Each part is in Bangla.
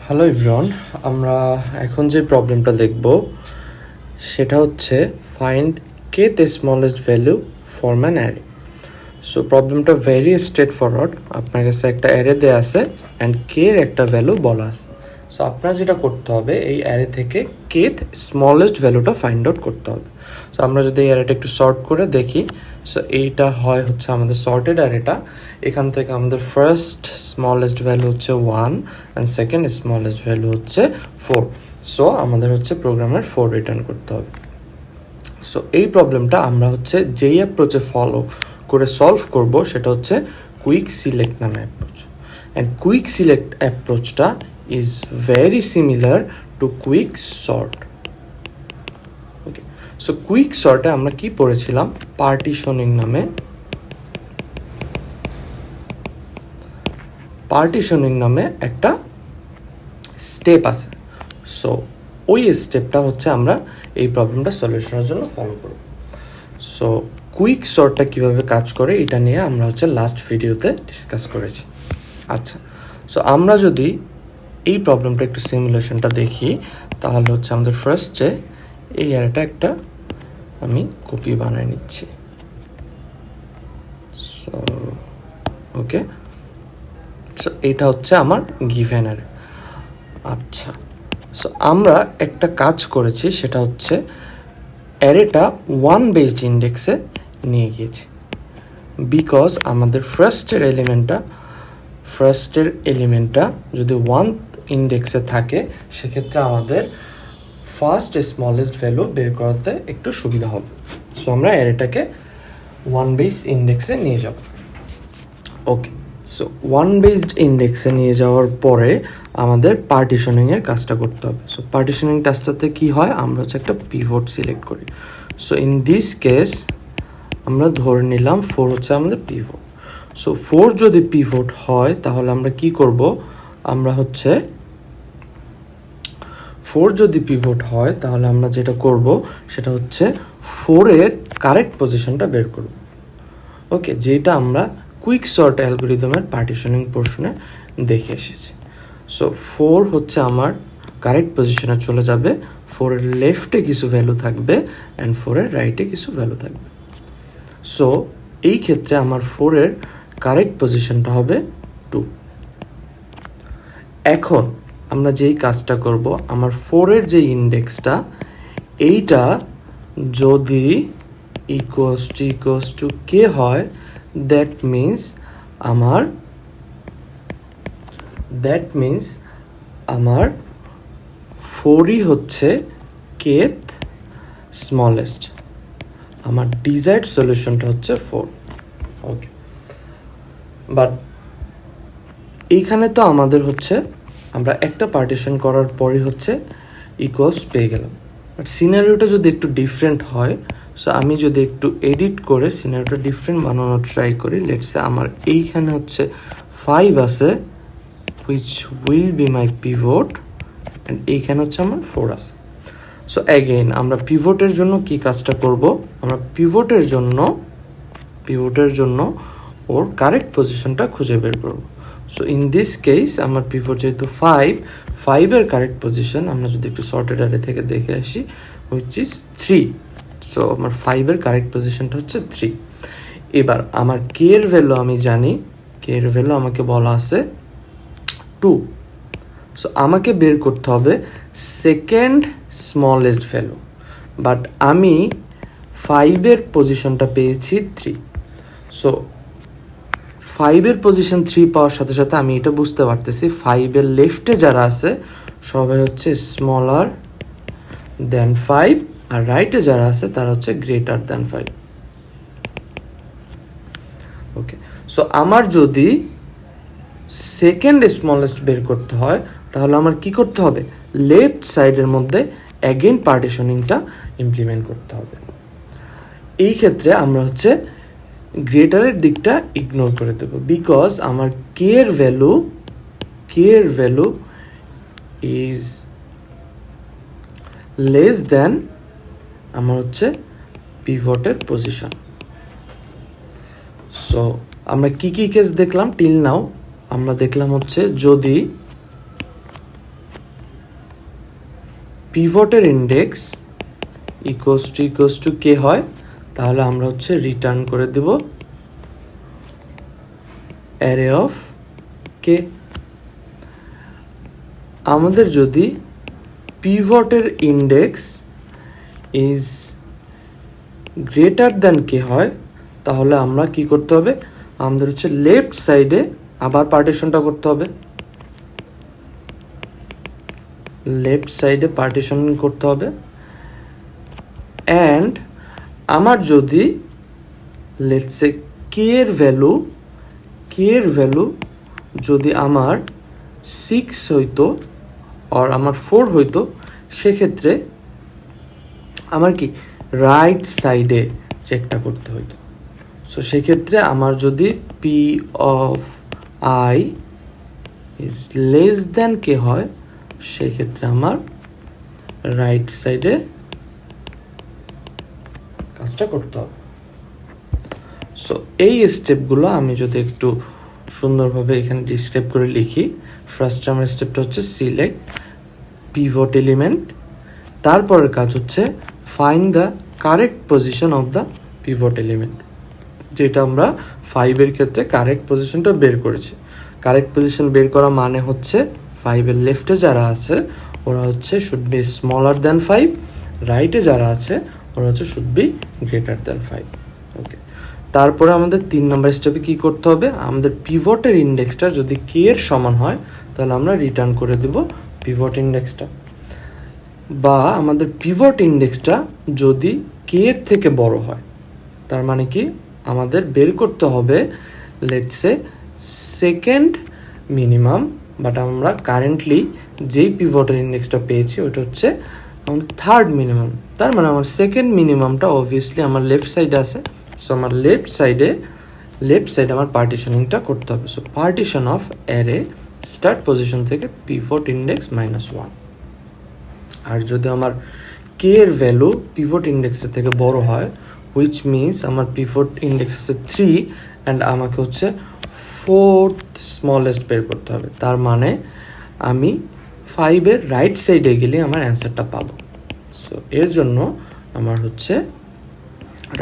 হ্যালো এভরিওয়ান, আমরা এখন যে প্রবলেমটা দেখব সেটা হচ্ছে find K the smallest value for an array. So প্রবলেমটা ভেরি স্ট্রেট ফরওয়ার্ড। আপনার কাছে একটা অ্যারে দেওয়া আছে অ্যান্ড কে এর একটা ভ্যালু বলা আছে। সো আপনার যেটা করতে হবে, এই অ্যারে থেকে কে স্মলেস্ট ভ্যালুটা ফাইন্ড আউট করতে হবে। সো আমরা যদি এই অ্যারেটা একটু সর্ট করে দেখি, সো এইটা হয় হচ্ছে আমাদের সর্টেড অ্যারেটা। এখান থেকে আমাদের ফার্স্ট স্মলেস্ট ভ্যালু হচ্ছে 1 অ্যান্ড সেকেন্ড স্মলেস্ট ভ্যালু হচ্ছে 4। সো আমাদের হচ্ছে প্রোগ্রামের 4 রিটার্ন করতে হবে। সো এই প্রবলেমটা আমরা হচ্ছে যেই অ্যাপ্রোচে ফলো করে সলভ করব সেটা হচ্ছে কুইক সিলেক্ট নামে অ্যাপ্রোচ। অ্যান্ড কুইক সিলেক্ট অ্যাপ্রোচটা is very similar to quick sort. Okay, so quick সর্টে আমরা কি পড়েছিলাম, পার্টিশনিং নামে একটা স্টেপ আছে। সো ওই স্টেপটা হচ্ছে আমরা এই প্রবলেমটা সলিউশনের জন্য ফলো করব। সো কুইক সর্টটা কীভাবে কাজ করে এটা নিয়ে আমরা হচ্ছে লাস্ট ভিডিওতে ডিসকাস করেছি। আচ্ছা, সো আমরা যদি এই প্রবলেমটা একটু সিমুলেশনটা দেখি, তাহলে হচ্ছে আমাদের ফার্স্টে এই অ্যারেটা একটা আমি কপি বানিয়ে নিচ্ছি। সো ওকে, সো এটা হচ্ছে আমার গিভেন অ্যারে। আচ্ছা, সো আমরা একটা কাজ করেছি, সেটা হচ্ছে অ্যারেটা 1 বেসড ইন্ডেক্সে নিয়ে গিয়েছি। বিকজ আমাদের ফার্স্টের এলিমেন্টটা যদি 1 ইন্ডেক্সে থাকে, সেক্ষেত্রে আমাদের ফার্স্ট স্মলেস্ট ভ্যালু বের করাতে একটু সুবিধা হবে। সো আমরা অ্যারেটাকে 1 বেস ইন্ডেক্সে নিয়ে যাব। ওকে, সো 1 বেসড ইন্ডেক্সে নিয়ে যাওয়ার পরে আমাদের পার্টিশনিংয়ের কাজটা করতে হবে। সো পার্টিশনিং কাজটাতে কি হয়, আমরা হচ্ছে একটা পিভট সিলেক্ট করি। সো ইন দিস কেস আমরা ধরে নিলাম 4 হচ্ছে আমাদের পিভট। সো 4 যদি পিভট হয় তাহলে আমরা কি করব, আমরা হচ্ছে 4 যদি পিভট হয় তাহলে আমরা যেটা করব সেটা হচ্ছে 4 এর কারেক্ট পজিশনটা বের করব। ওকে, যেটা আমরা কুইক সর্ট অ্যালগরিদমের পার্টিশনিং পোর্শনে দেখে এসেছি। সো 4 হচ্ছে আমার কারেক্ট পজিশনে চলে যাবে, 4 এর লেফটে কিছু ভ্যালু থাকবে অ্যান্ড 4 এর রাইটে কিছু ভ্যালু থাকবে। সো এই ক্ষেত্রে আমার 4 এর কারেক্ট পজিশনটা হবে 2। এখন আমরা যেই কাজটা করব, আমার 4 এর যে ইন্ডেক্সটা, এইটা যদি ইকুয়ালস টু কে হয়, দ্যাট মিন্স আমার 4ই হচ্ছে কেথ স্মলেস্ট। আমার ডিজায়ার্ড সলিউশনটা হচ্ছে 4। ওকে, বাট এইখানে তো আমাদের হচ্ছে আমরা একটা পার্টিশন করার পরই হচ্ছে ইকুয়ালস পেয়ে গেলাম। বাট সিনারিওটা যদি একটু ডিফারেন্ট হয়, সো আমি যদি একটু এডিট করে সিনারিওটা ডিফারেন্ট বানানোর ট্রাই করি, লেটসে আমার এইখানে হচ্ছে 5 আছে, which will be my pivot, and এইখানে হচ্ছে আমার 4 আছে। সো অ্যাগেইন আমরা পিভটের জন্য কি কাজটা করব, আমরা পিভটের জন্য ওর কারেক্ট পজিশনটা খুঁজে বের করব। সো ইন দিস কেস আমার পিভট যেহেতু 5 এর কারেক্ট পজিশন আমরা যদি একটু সর্টেড অ্যারে থেকে দেখে আসি, হুইচ ইজ 3। সো আমার 5 এর কারেক্ট পজিশনটা হচ্ছে 3। এবার আমার কে এর ভ্যালু আমি জানি, কে এর ভ্যালু আমাকে বলা আছে 2। সো আমাকে বের করতে হবে সেকেন্ড স্মলেস্ট ভ্যালু, বাট আমি 5 এর পজিশনটা পেয়েছি 3। সো 5 এর পজিশন 3 পাওয়ার সাথে সাথে আমি এটা বুঝতে পারতেছি 5 এর লেফটে যারা আছে সবাই হচ্ছে স্মলার দেন 5, আর রাইটে যারা আছে তারা হচ্ছে গ্রেটার দেন 5। ওকে, সো আমার যদি সেকেন্ড স্মলেস্ট বের করতে হয় তাহলে আমার কি করতে হবে, লেফট সাইডের মধ্যে অ্যাগেন পার্টিশনিংটা ইমপ্লিমেন্ট করতে হবে। এই ক্ষেত্রে আমরা হচ্ছে গ্রেটারের দিকটা ইগনোর করে দেব, বিকজ আমার কে এর ভ্যালু ইজ লেস দেন আমার হচ্ছে পিভটের পজিশন। সো আমরা কি কেস দেখলাম টিল নাও, আমরা দেখলাম হচ্ছে যদি পিভটের ইন্ডেক্স ইকুয়ালস টু কে হয়, তাহলে আমরা হচ্ছে রিটার্ন করে দেব অ্যারে অফ কে। আমাদের যদি পিভটের index is greater than K হয়, তাহলে আমরা কি করতে হবে, আমাদের হচ্ছে লেফট সাইডে আবার পার্টিশনটা করতে হবে, লেফট সাইডে পার্টিশন করতে হবে। অ্যান্ড আমার যদি লেটস সে কে এর ভ্যালু যদি আমার 6 হইতো আর আমার 4 হইতো, সেক্ষেত্রে আমার কি রাইট সাইডে চেকটা করতে হইতো। সো সেক্ষেত্রে আমার যদি P of I is less than K হয়, সেক্ষেত্রে আমার রাইট সাইডে কাজটা করতে হবে। সো এই স্টেপগুলো আমি যদি একটু সুন্দরভাবে এখানে ডিসক্রাইব করে লিখি, ফার্স্ট আমার স্টেপটা হচ্ছে সিলেক্ট পিভট এলিমেন্ট, তারপরের কাজ হচ্ছে find the correct position of the pivot element, যেটা আমরা 5-এর ক্ষেত্রে কারেক্ট পজিশনটা বের করেছি। কারেক্ট পজিশন বের করা মানে হচ্ছে 5-এর লেফটে যারা আছে ওরা হচ্ছে শুড বি স্মলার দ্যান 5, রাইটে যারা আছে ওরা হচ্ছে শুড বি গ্রেটার দ্যান 5। ওকে, তারপরে আমাদের 3 নম্বর স্টেপে কী করতে হবে, আমাদের পিভটের ইন্ডেক্সটা যদি কে এর সমান হয়, তাহলে আমরা রিটার্ন করে দেব পিভট ইন্ডেক্সটা, বা আমাদের পিভট ইন্ডেক্সটা যদি কে এর থেকে বড় হয়, তার মানে কি আমাদের বের করতে হবে let's say second minimum, but আমরা কারেন্টলি যেই পিভটের ইন্ডেক্সটা পেয়েছি ওটা হচ্ছে আমাদের থার্ড মিনিমাম। তার মানে আমার সেকেন্ড মিনিমামটা অবভিয়াসলি আমার লেফট সাইডে আছে। সো আমার লেফট সাইডে আমার পার্টিশনিংটা করতে হবে। So partition of array start position থেকে পিভট ইন্ডেক্স -1। আর যদি আমার কে এর ভ্যালু পিভট ইন্ডেক্সের থেকে বড় হয়, হুইচ মিনস আমার পিভট ইন্ডেক্স আছে 3 অ্যান্ড আমাকে হচ্ছে 4th স্মলেস্ট বের করতে হবে, তার মানে আমি 5-এর রাইট সাইডে গেলে আমার অ্যান্সারটা পাবো। সো এর জন্য আমার হচ্ছে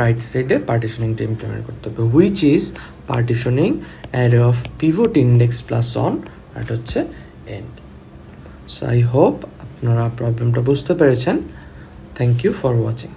রাইট সাইডে পার্টিশনিংটা ইমপ্লিমেন্ট করতে হবে, which is partitioning array of pivot index +1, আর হচ্ছে এন্ড। সো আই হোপ আপনারা প্রবলেমটা বুঝতে পেরেছেন। Thank you for watching.